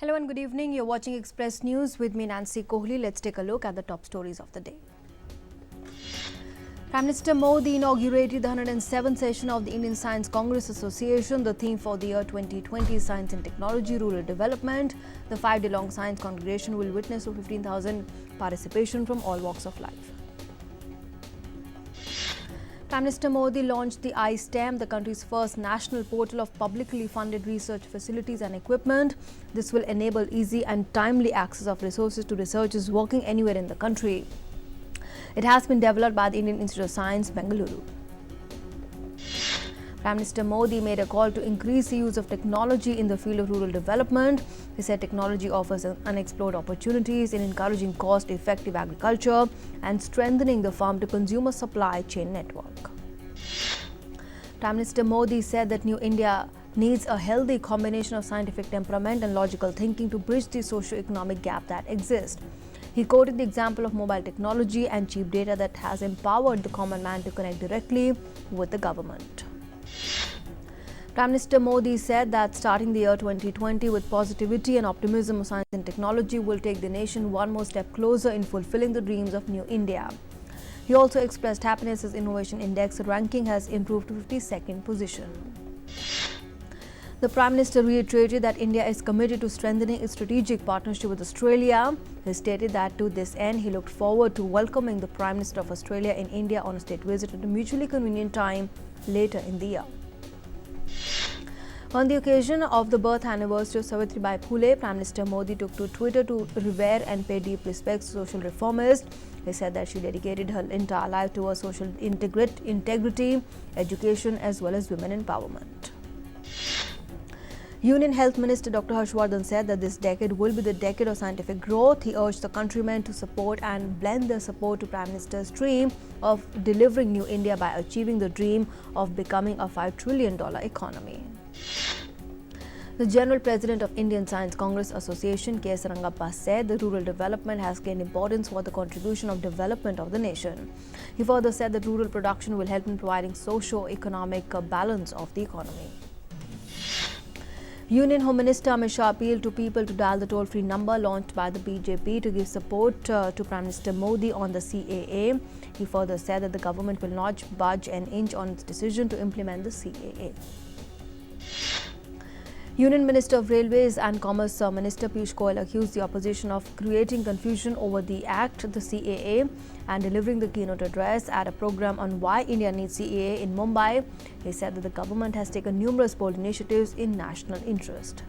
Hello and good evening. You're watching Express News with me, Nancy Kohli. Let's take a look at the top stories of the day. Prime Minister Modi inaugurated the 107th session of the Indian Science Congress Association. The theme for the year 2020 is Science and Technology, Rural Development. The 5-day-long science congregation will witness 15,000 participation from all walks of life. Prime Minister Modi launched the iSTEM, the country's first national portal of publicly funded research facilities and equipment. This will enable easy and timely access of resources to researchers working anywhere in the country. It has been developed by the Indian Institute of Science, Bengaluru. Prime Minister Modi made a call to increase the use of technology in the field of rural development. He said technology offers unexplored opportunities in encouraging cost-effective agriculture and strengthening the farm-to-consumer supply chain network. Prime Minister Modi said that New India needs a healthy combination of scientific temperament and logical thinking to bridge the socio-economic gap that exists. He quoted the example of mobile technology and cheap data that has empowered the common man to connect directly with the government. Prime Minister Modi said that starting the year 2020 with positivity and optimism of science and technology will take the nation one more step closer in fulfilling the dreams of New India. He also expressed happiness as Innovation Index ranking has improved to 52nd position. The Prime Minister reiterated that India is committed to strengthening its strategic partnership with Australia. He stated that to this end, he looked forward to welcoming the Prime Minister of Australia in India on a state visit at a mutually convenient time later in the year. On the occasion of the birth anniversary of Savitribai Phule, Prime Minister Modi took to Twitter to revere and pay deep respects to social reformist. He said that she dedicated her entire life towards social integrity, education as well as women empowerment. Union Health Minister Dr. Harshvardhan said that this decade will be the decade of scientific growth. He urged the countrymen to support and blend their support to Prime Minister's dream of delivering New India by achieving the dream of becoming a $5 trillion economy. The General President of Indian Science Congress Association, K. S. Rangappa, said the rural development has gained importance for the contribution of development of the nation. He further said that rural production will help in providing socio-economic balance of the economy. Union Home Minister Amit Shah appealed to people to dial the toll-free number launched by the BJP to give support to Prime Minister Modi on the CAA. He further said that the government will not budge an inch on its decision to implement the CAA. Union Minister of Railways and Commerce Minister Piyush Goyal accused the opposition of creating confusion over the Act, the CAA, and delivering the keynote address at a program on why India needs CAA in Mumbai. He said that the government has taken numerous bold initiatives in national interest.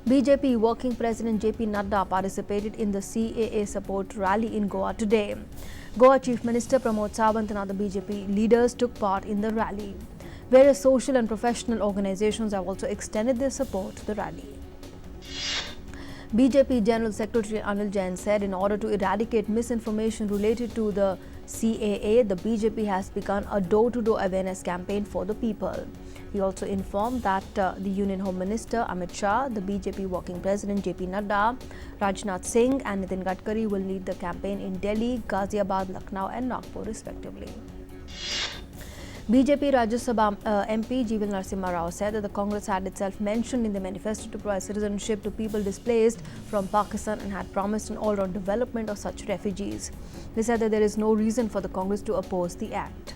BJP Working President JP Nadda participated in the CAA support rally in Goa today. Goa Chief Minister Pramod Sawant and other BJP leaders took part in the rally. Various social and professional organizations have also extended their support to the rally. BJP General Secretary Anil Jain said in order to eradicate misinformation related to the CAA, the BJP has begun a door-to-door awareness campaign for the people. He also informed that the Union Home Minister Amit Shah, the BJP Working President JP Nadda, Rajnath Singh and Nitin Gadkari will lead the campaign in Delhi, Ghaziabad, Lucknow and Nagpur respectively. BJP Rajya Sabha MP Jeevan Narasimha Rao said that the Congress had itself mentioned in the manifesto to provide citizenship to people displaced from Pakistan and had promised an all-round development of such refugees. They said that there is no reason for the Congress to oppose the act.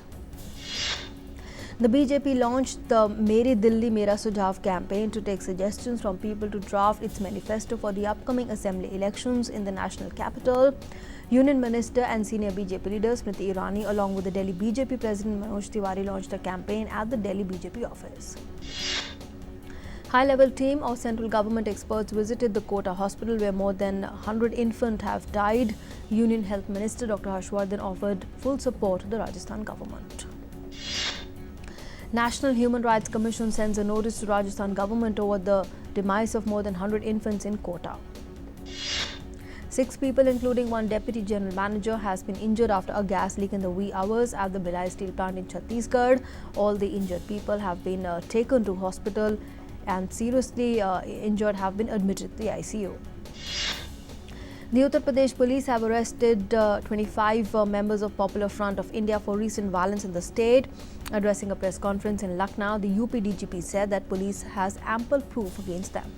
The BJP launched the Meri Dilli Mera Sujhav campaign to take suggestions from people to draft its manifesto for the upcoming assembly elections in the national capital. Union Minister and senior BJP leader Smriti Irani along with the Delhi BJP President Manoj Tiwari launched the campaign at the Delhi BJP office. High-level team of central government experts visited the Kota hospital where more than 100 infants have died. Union Health Minister Dr. Harshvardhan offered full support to the Rajasthan government. National Human Rights Commission sends a notice to Rajasthan government over the demise of more than 100 infants in Kota. 6 people, including one deputy general manager, has been injured after a gas leak in the wee hours at the Bhilai steel plant in Chhattisgarh. All the injured people have been taken to hospital and seriously injured have been admitted to the ICU. The Uttar Pradesh police have arrested 25 members of Popular Front of India for recent violence in the state. Addressing a press conference in Lucknow, the UP DGP said that police has ample proof against them.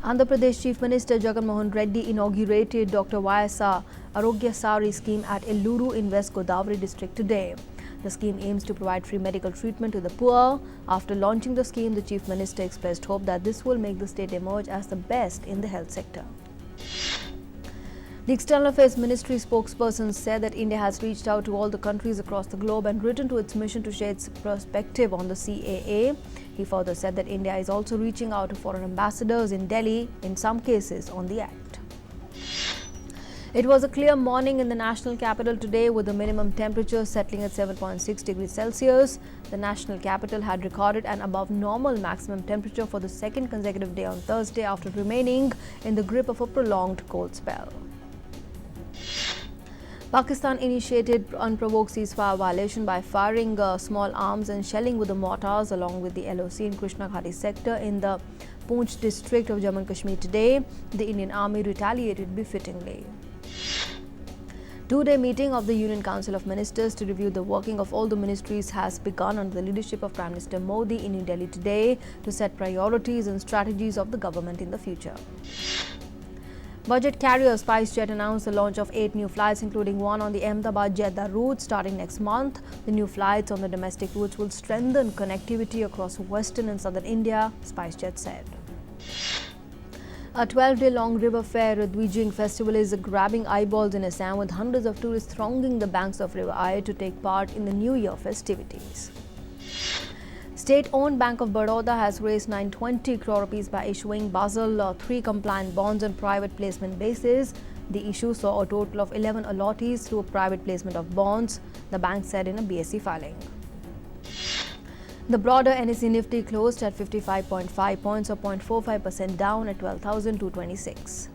Andhra Pradesh Chief Minister Jagan Mohan Reddy inaugurated Dr. YSR Arogya Sari scheme at Elluru in West Godavari district today. The scheme aims to provide free medical treatment to the poor. After launching the scheme, the Chief Minister expressed hope that this will make the state emerge as the best in the health sector. The External Affairs Ministry spokesperson said that India has reached out to all the countries across the globe and written to its mission to share its perspective on the CAA. He further said that India is also reaching out to foreign ambassadors in Delhi, in some cases on the act. It was a clear morning in the national capital today, with the minimum temperature settling at 7.6 degrees Celsius. The national capital had recorded an above normal maximum temperature for the second consecutive day on Thursday after remaining in the grip of a prolonged cold spell. Pakistan initiated unprovoked ceasefire violation by firing small arms and shelling with the mortars along with the LOC in Krishna Ghati sector in the Poonch district of Jammu and Kashmir today. The Indian Army retaliated befittingly. Two-day meeting of the Union Council of Ministers to review the working of all the ministries has begun under the leadership of Prime Minister Modi in New Delhi today to set priorities and strategies of the government in the future. Budget carrier SpiceJet announced the launch of 8 new flights, including one on the Ahmedabad-Jeddah route starting next month. The new flights on the domestic routes will strengthen connectivity across western and southern India, SpiceJet said. A 12-day-long river fair Dwijing festival is grabbing eyeballs in Assam, with hundreds of tourists thronging the banks of River Ai to take part in the New Year festivities. State-owned Bank of Baroda has raised 920 crore rupees by issuing Basel III compliant bonds on private placement basis. The issue saw a total of 11 allottees through a private placement of bonds, the bank said in a BSE filing. The broader NSE Nifty closed at 55.5 points or 0.45% down at 12,226.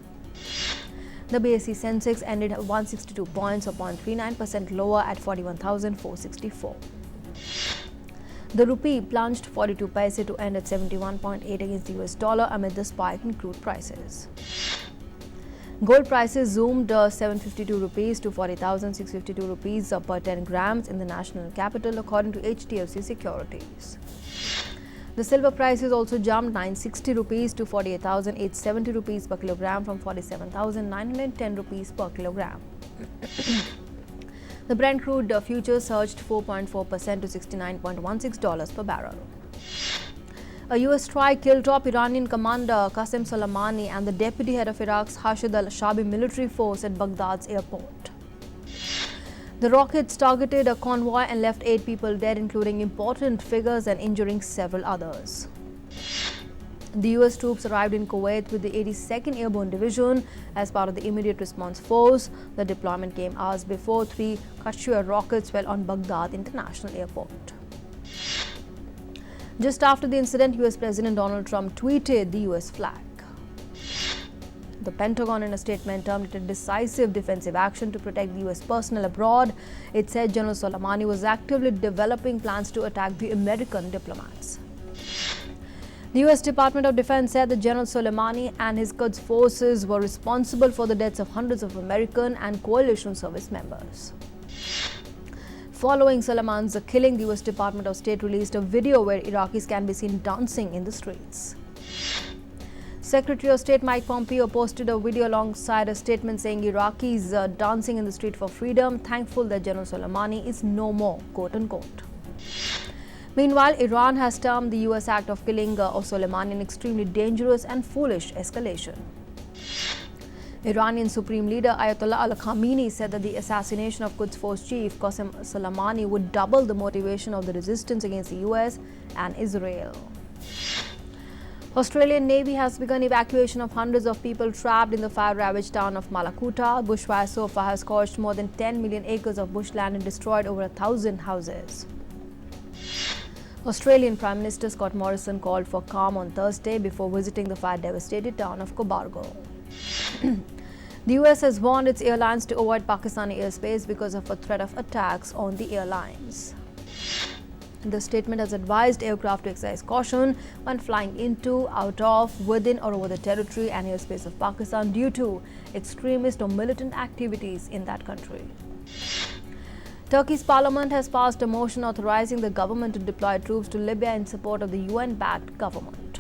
The BSE Sensex ended at 162 points or 0.39% lower at 41,464. The rupee plunged 42 paise to end at 71.8 against the US dollar amid the spike in crude prices. Gold prices zoomed 752 rupees to 40,652 rupees per 10 grams in the national capital, according to HDFC Securities. The silver prices also jumped 960 rupees to 48,870 rupees per kilogram from 47,910 rupees per kilogram. The Brent crude future surged 4.4% to $69.16 per barrel. A U.S. strike killed top Iranian commander Qasem Soleimani and the deputy head of Iraq's Hashid al-Shabi military force at Baghdad's airport. The rockets targeted a convoy and left 8 people dead, including important figures, and injuring several others. The U.S. troops arrived in Kuwait with the 82nd Airborne Division as part of the Immediate Response Force. The deployment came hours before 3 Katyusha rockets fell on Baghdad International Airport. Just after the incident, U.S. President Donald Trump tweeted the U.S. flag. The Pentagon, in a statement, termed it a decisive defensive action to protect the U.S. personnel abroad. It said General Soleimani was actively developing plans to attack the American diplomats. The U.S. Department of Defense said that General Soleimani and his Quds forces were responsible for the deaths of hundreds of American and coalition service members. Following Soleimani's killing, the U.S. Department of State released a video where Iraqis can be seen dancing in the streets. Secretary of State Mike Pompeo posted a video alongside a statement saying Iraqis are dancing in the street for freedom, thankful that General Soleimani is no more, quote-unquote. Meanwhile, Iran has termed the U.S. act of killing of Soleimani an extremely dangerous and foolish escalation. Iranian Supreme Leader Ayatollah Ali Khamenei said that the assassination of Quds Force Chief Qasem Soleimani would double the motivation of the resistance against the U.S. and Israel. Australian Navy has begun evacuation of hundreds of people trapped in the fire-ravaged town of Malakuta. Bushfire so far has scorched more than 10 million acres of bushland and destroyed over 1,000 houses. Australian Prime Minister Scott Morrison called for calm on Thursday before visiting the fire-devastated town of Cobargo. The US has warned its airlines to avoid Pakistani airspace because of a threat of attacks on the airlines. The statement has advised aircraft to exercise caution when flying into, out of, within or over the territory and airspace of Pakistan due to extremist or militant activities in that country. Turkey's parliament has passed a motion authorizing the government to deploy troops to Libya in support of the UN-backed government.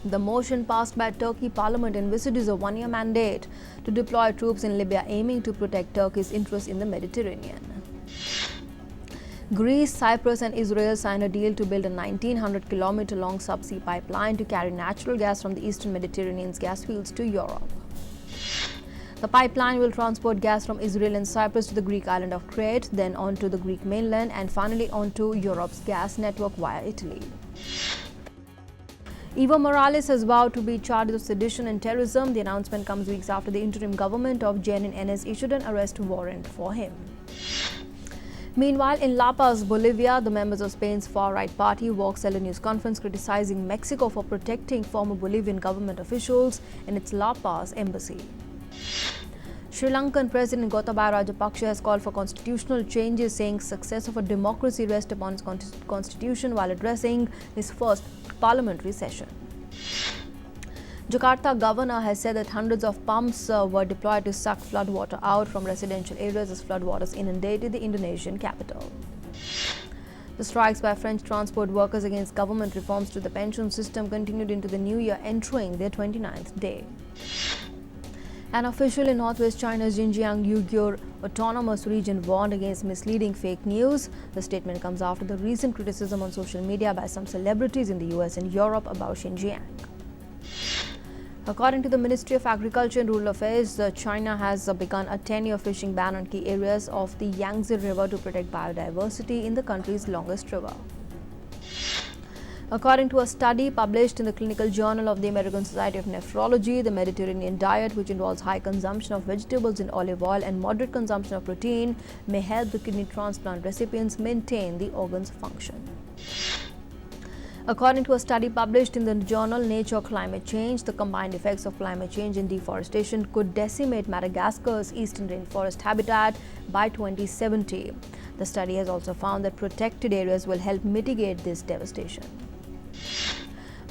The motion passed by Turkey Parliament envisages a one-year mandate to deploy troops in Libya aiming to protect Turkey's interests in the Mediterranean. Greece, Cyprus and Israel signed a deal to build a 1,900-kilometer-long subsea pipeline to carry natural gas from the eastern Mediterranean's gas fields to Europe. The pipeline will transport gas from Israel and Cyprus to the Greek island of Crete, then onto the Greek mainland and finally onto Europe's gas network via Italy. Evo Morales has vowed to be charged of sedition and terrorism. The announcement comes weeks after the interim government of Jenin Enes issued an arrest warrant for him. Meanwhile, in La Paz, Bolivia, the members of Spain's far-right party Vox held a news conference criticizing Mexico for protecting former Bolivian government officials in its La Paz embassy. Sri Lankan President Gotabaya Rajapaksa has called for constitutional changes, saying success of a democracy rests upon its constitution while addressing his first parliamentary session. Jakarta governor has said that hundreds of pumps were deployed to suck flood water out from residential areas as floodwaters inundated the Indonesian capital. The strikes by French transport workers against government reforms to the pension system continued into the new year, entering their 29th day. An official in northwest China's Xinjiang Uyghur Autonomous Region warned against misleading fake news. The statement comes after the recent criticism on social media by some celebrities in the US and Europe about Xinjiang. According to the Ministry of Agriculture and Rural Affairs, China has begun a 10-year fishing ban on key areas of the Yangtze River to protect biodiversity in the country's longest river. According to a study published in the Clinical Journal of the American Society of Nephrology, the Mediterranean diet, which involves high consumption of vegetables and olive oil and moderate consumption of protein, may help the kidney transplant recipients maintain the organ's function. According to a study published in the journal Nature Climate Change, the combined effects of climate change and deforestation could decimate Madagascar's eastern rainforest habitat by 2070. The study has also found that protected areas will help mitigate this devastation.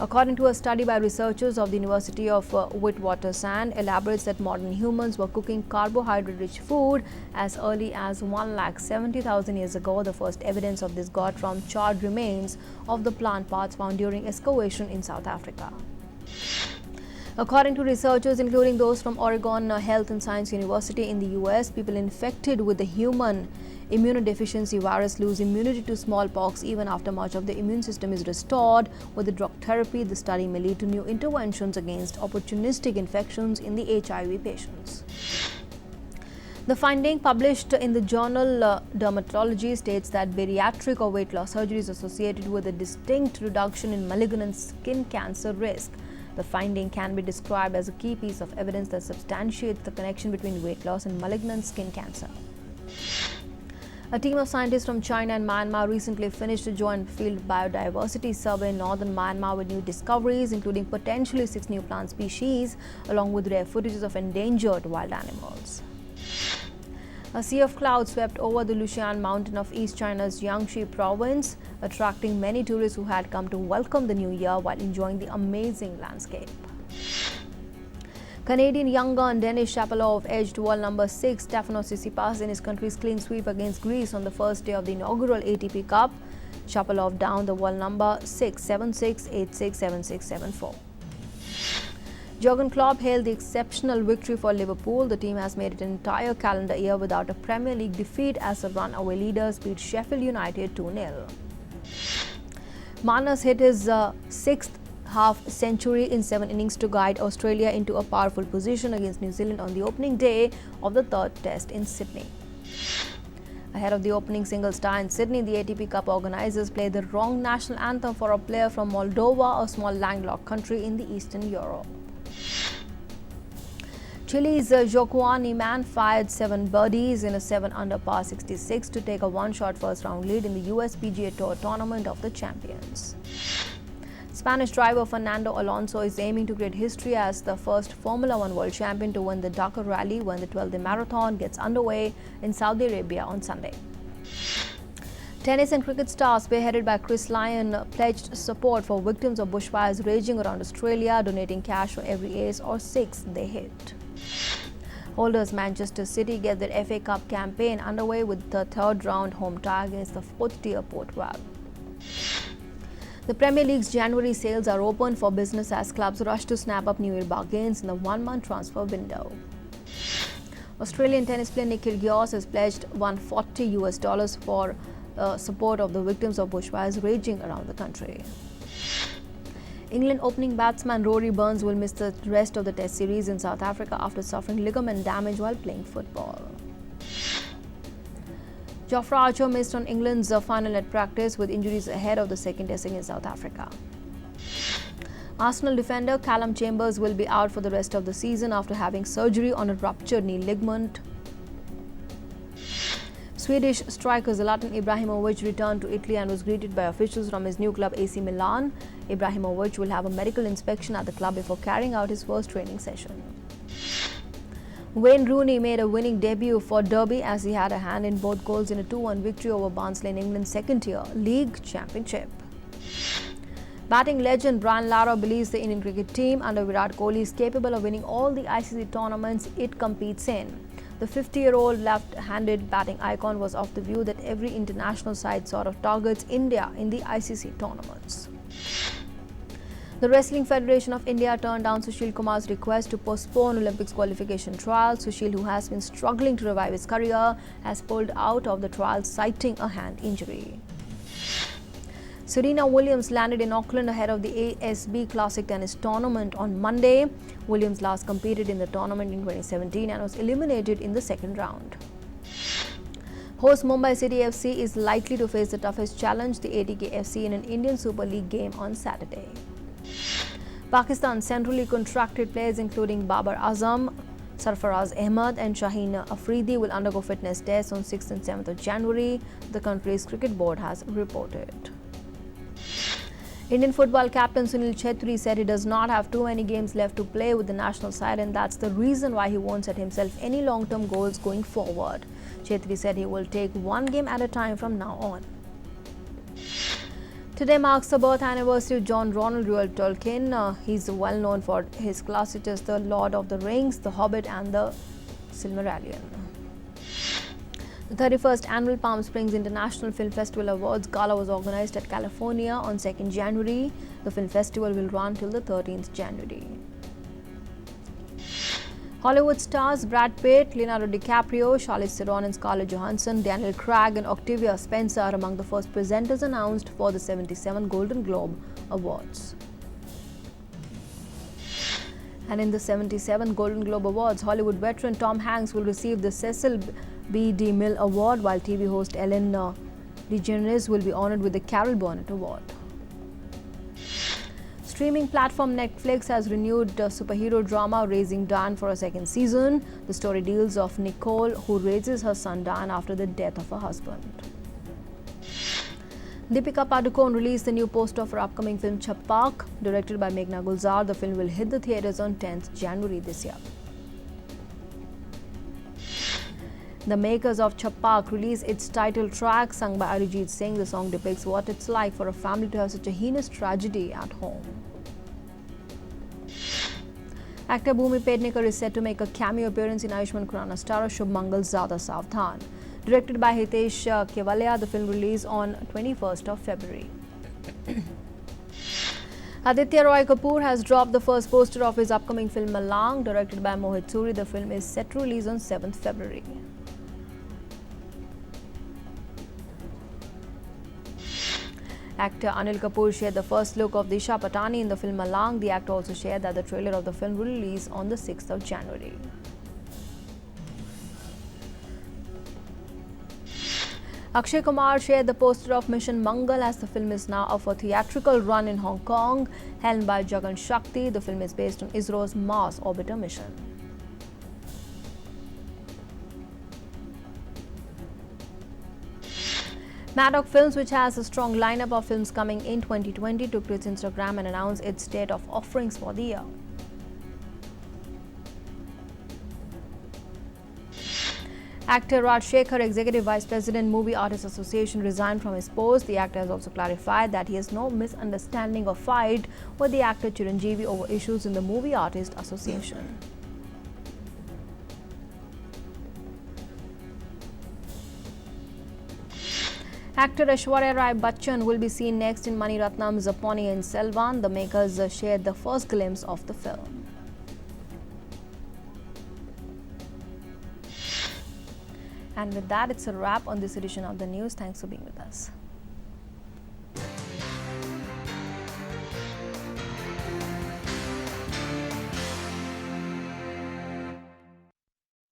According to a study by researchers of the University of Witwatersrand, elaborates that modern humans were cooking carbohydrate-rich food as early as 170,000 years ago. The first evidence of this got from charred remains of the plant parts found during excavation in South Africa. According to researchers, including those from Oregon Health and Science University in the US, people infected with the human immunodeficiency virus lose immunity to smallpox even after much of the immune system is restored. With the drug therapy, the study may lead to new interventions against opportunistic infections in the HIV patients. The finding, published in the journal Dermatology, states that bariatric or weight loss surgery is associated with a distinct reduction in malignant skin cancer risk. The finding can be described as a key piece of evidence that substantiates the connection between weight loss and malignant skin cancer. A team of scientists from China and Myanmar recently finished a joint field biodiversity survey in northern Myanmar with new discoveries, including potentially 6 new plant species, along with rare footages of endangered wild animals. A sea of clouds swept over the Lushan mountain of East China's Jiangxi province, attracting many tourists who had come to welcome the new year while enjoying the amazing landscape. Canadian young gun Denis Shapovalov edged world number 6 Stefanos Tsitsipas in his country's clean sweep against Greece on the first day of the inaugural ATP Cup. Shapovalov downed the world number 6 7-6, 8-6, 7-6, 7-4. Jurgen Klopp hailed the exceptional victory for Liverpool. The team has made it an entire calendar year without a Premier League defeat as the runaway leaders beat Sheffield United 2-0. Marnus hit his sixth half-century in 7 innings to guide Australia into a powerful position against New Zealand on the opening day of the third test in Sydney. Ahead of the opening singles tie in Sydney, the ATP Cup organisers played the wrong national anthem for a player from Moldova, a small landlocked country in the Eastern Europe. Chile's Joaquin Niemann fired 7 birdies in a 7-under par 66 to take a one-shot first-round lead in the US PGA Tour Tournament of the Champions. Spanish driver Fernando Alonso is aiming to create history as the first Formula One world champion to win the Dakar Rally when the 12th-day marathon gets underway in Saudi Arabia on Sunday. Tennis and cricket stars, spearheaded by Chris Lyon, pledged support for victims of bushfires raging around Australia, donating cash for every ace or 6 they hit. Holders Manchester City get their FA Cup campaign underway with the third-round home tie against the 4th-tier Port Vale. The Premier League's January sales are open for business as clubs rush to snap up New Year bargains in the one-month transfer window. Australian tennis player Nick Kyrgios has pledged $140 for support of the victims of bushfires raging around the country. England opening batsman Rory Burns will miss the rest of the Test series in South Africa after suffering ligament damage while playing football. Jofra Archer missed on England's final net practice with injuries ahead of the second Test against South Africa. Arsenal defender Callum Chambers will be out for the rest of the season after having surgery on a ruptured knee ligament. Swedish striker Zlatan Ibrahimovic returned to Italy and was greeted by officials from his new club AC Milan. Ibrahimovic will have a medical inspection at the club before carrying out his first training session. Wayne Rooney made a winning debut for Derby as he had a hand in both goals in a 2-1 victory over Barnsley in England's second-tier league championship. Batting legend Brian Lara believes the Indian cricket team under Virat Kohli is capable of winning all the ICC tournaments it competes in. The 50-year-old left-handed batting icon was of the view that every international side sort of targets India in the ICC tournaments. The Wrestling Federation of India turned down Sushil Kumar's request to postpone Olympics qualification trials. Sushil, who has been struggling to revive his career, has pulled out of the trials citing a hand injury. Serena Williams landed in Auckland ahead of the ASB Classic Tennis Tournament on Monday. Williams last competed in the tournament in 2017 and was eliminated in the second round. Host Mumbai City FC is likely to face the toughest challenge, the ATK FC, in an Indian Super League game on Saturday. Pakistan's centrally contracted players including Babar Azam, Sarfaraz Ahmed and Shaheen Afridi will undergo fitness tests on 6th and 7th of January, the country's cricket board has reported. Indian football captain Sunil Chhetri said he does not have too many games left to play with the national side and that's the reason why he won't set himself any long-term goals going forward. Chhetri said he will take one game at a time from now on. Today marks the birth anniversary of John Ronald Reuel Tolkien. He's well known for his classics The Lord of the Rings, The Hobbit and The Silmarillion. The 31st Annual Palm Springs International Film Festival Awards Gala was organized at California on 2nd January. The film festival will run till the 13th January. Hollywood stars Brad Pitt, Leonardo DiCaprio, Charlize Theron and Scarlett Johansson, Daniel Craig and Octavia Spencer are among the first presenters announced for the 77 Golden Globe Awards. And in the 77 Golden Globe Awards, Hollywood veteran Tom Hanks will receive the Cecil B. DeMille Award, while TV host Ellen DeGeneres will be honored with the Carol Burnett Award. Streaming platform Netflix has renewed the superhero drama Raising Dan for a second season. The story deals of Nicole, who raises her son Dan after the death of her husband. Deepika Padukone released the new poster for upcoming film Chappak. Directed by Meghna Gulzar, the film will hit the theatres on 10th January this year. The makers of Chappak released its title track sung by Arijit Singh. The song depicts what it's like for a family to have such a heinous tragedy at home. Actor Bhumi Pednekar is set to make a cameo appearance in Ayushmann Khurrana's star Shubh Mangal Zyada Savdhan. Directed by Hitesh Kevalia, the film released on 21st of February. Aditya Roy Kapoor has dropped the first poster of his upcoming film Malang. Directed by Mohit Suri, the film is set to release on 7th February. Actor Anil Kapoor shared the first look of Disha Patani in the film Malang. The actor also shared that the trailer of the film will release on the 6th of January. Akshay Kumar shared the poster of Mission Mangal as the film is now up for theatrical run in Hong Kong. Helmed by Jagan Shakti, the film is based on ISRO's Mars Orbiter mission. Maddock Films, which has a strong lineup of films coming in 2020, took to its Instagram and announced its state of offerings for the year. Actor Raj Shekhar, Executive Vice President, Movie Artists Association, resigned from his post. The actor has also clarified that he has no misunderstanding or fight with the actor Chiranjeevi over issues in the Movie Artists Association. Actor Aishwarya Rai Bachchan will be seen next in Mani Ratnam's Ponniyin Selvan. The makers shared the first glimpse of the film. And with that, it's a wrap on this edition of the news. Thanks for being with us.